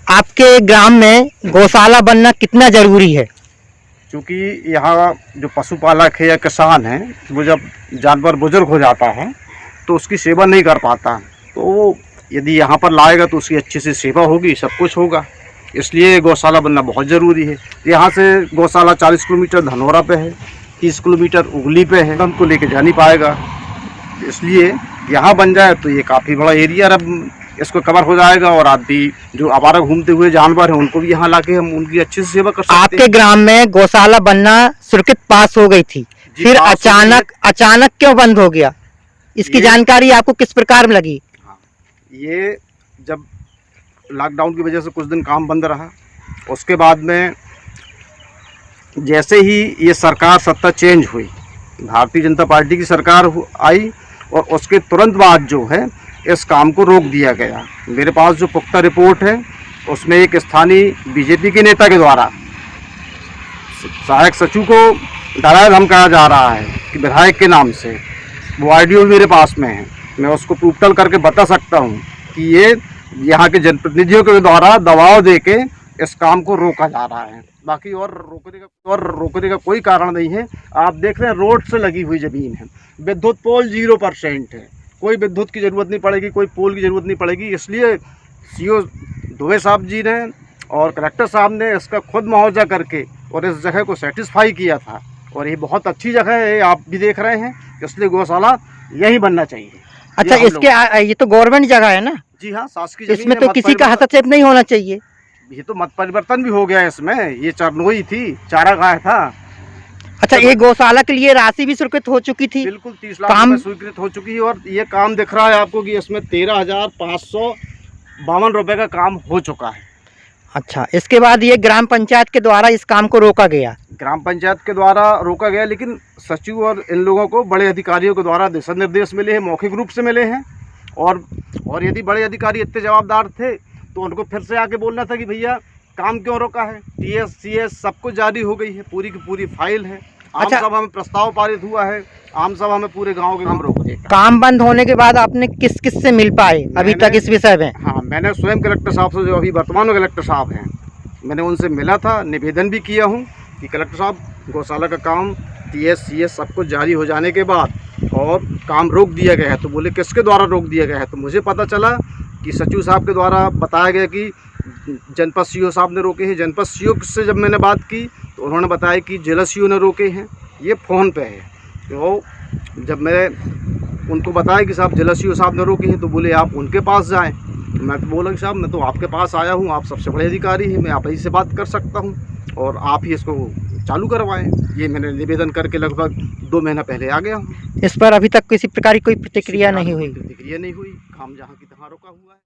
आपके ग्राम में गौशाला बनना कितना जरूरी है? क्योंकि यहाँ जो पशुपालक है या किसान है, वो जब जानवर बुजुर्ग हो जाता है तो उसकी सेवा नहीं कर पाता, तो यदि यहाँ पर लाएगा तो उसकी अच्छी सी सेवा होगी, सब कुछ होगा। इसलिए गौशाला बनना बहुत ज़रूरी है। यहाँ से गौशाला 40 किलोमीटर धनौरा पे है, 30 किलोमीटर उगली पे है, हमको लेके जा नहीं पाएगा। इसलिए यहाँ बन जाए तो ये काफ़ी बड़ा एरिया अब इसको कवर हो जाएगा, और आदमी जो आवारा घूमते हुए जानवर हैं उनको भी यहाँ लाके हम उनकी अच्छी से सेवा कर सकते हैं। आपके ग्राम में गौशाला बनना स्वीकृत पास हो गई थी, फिर अचानक क्यों बंद हो गया? इसकी जानकारी आपको किस प्रकार में लगी? ये जब लॉकडाउन की वजह से कुछ दिन काम बंद रहा, उसके बाद में जैसे ही ये सरकार सत्ता चेंज हुई, भारतीय जनता पार्टी की सरकार आई, और उसके तुरंत बाद जो है इस काम को रोक दिया गया। मेरे पास जो पुख्ता रिपोर्ट है उसमें एक स्थानीय बीजेपी के नेता के द्वारा सहायक सचिव को डराया धमकाया जा रहा है कि विधायक के नाम से, वो ऑडियो मेरे पास में है, मैं उसको प्रूफ करके बता सकता हूँ कि ये यहाँ के जनप्रतिनिधियों के द्वारा दबाव देके इस काम को रोका जा रहा है। बाकी और रोकने का कोई कारण नहीं है। आप देख रहे हैं रोड से लगी हुई ज़मीन है, विद्युत पोल 0% है, कोई विद्युत की ज़रूरत नहीं पड़ेगी, कोई पोल की ज़रूरत नहीं पड़ेगी। इसलिए सीओ दुबे साहब जी ने और कलेक्टर साहब ने इसका खुद मुआवजा करके और इस जगह को सेटिस्फाई किया था, और ये बहुत अच्छी जगह है, आप भी देख रहे हैं। इसलिए गौशाला यहीं बनना चाहिए। अच्छा, ये तो गवर्नमेंट जगह है ना? जी हाँ, शासकीय जमीन। इसमें तो किसी का हस्तक्षेप नहीं होना चाहिए। ये तो मत परिवर्तन भी हो गया इसमें, ये चरनोई थी, चारा गाय था। अच्छा, ये गौशाला के लिए राशि भी स्वीकृत हो चुकी थी? बिल्कुल 30 लाख रुपए स्वीकृत हो चुकी है, और ये काम दिख रहा है आपको कि इसमें 13,552 रुपए का काम हो चुका है। अच्छा, इसके बाद ये ग्राम पंचायत के द्वारा इस काम को रोका गया? ग्राम पंचायत के द्वारा रोका गया, लेकिन सचिव और इन लोगों को बड़े अधिकारियों के द्वारा दिशा निर्देश मिले हैं, मौखिक रूप से मिले हैं, और यदि बड़े अधिकारी इतने जवाबदार थे तो उनको फिर से आके बोलना था कि भैया काम क्यों रोका है। TS CS सब कुछ जारी हो गई है, पूरी की पूरी फाइल है। आम सभा में प्रस्ताव पारित हुआ है, आम सभा में पूरे गांव के काम रोक दिए। काम बंद होने के बाद आपने किस किस से मिल पाए अभी तक इस विषय में? हाँ, मैंने स्वयं कलेक्टर साहब से, जो अभी वर्तमान में कलेक्टर साहब हैं, मैंने उनसे मिला था, निवेदन भी किया हूँ कि कलेक्टर साहब गौशाला का काम TS CS सब कुछ जारी हो जाने के बाद और काम रोक दिया गया है। तो बोले किसके द्वारा रोक दिया गया है? तो मुझे पता चला कि सचिव साहब के द्वारा बताया गया कि जनपद CO साहब ने रोके हैं। जनपद CO से जब मैंने बात की तो उन्होंने बताया कि जिला CO ने रोके हैं। ये फ़ोन पे है। तो जब मैं उनको बताया कि साहब जिला CO साहब ने रोके हैं, तो बोले आप उनके पास जाएं। तो मैं तो बोला कि साहब मैं तो आपके पास आया हूँ, आप सबसे बड़े अधिकारी हैं, मैं आप ही से बात कर सकता हूँ और आप ही इसको चालू करवाएं। ये मैंने निवेदन करके लगभग 2 महीना पहले आ गया हूँ। इस पर अभी तक किसी प्रकार की कोई प्रतिक्रिया नहीं हुई? प्रतिक्रिया नहीं हुई, काम जहाँ की तहाँ रुका हुआ है।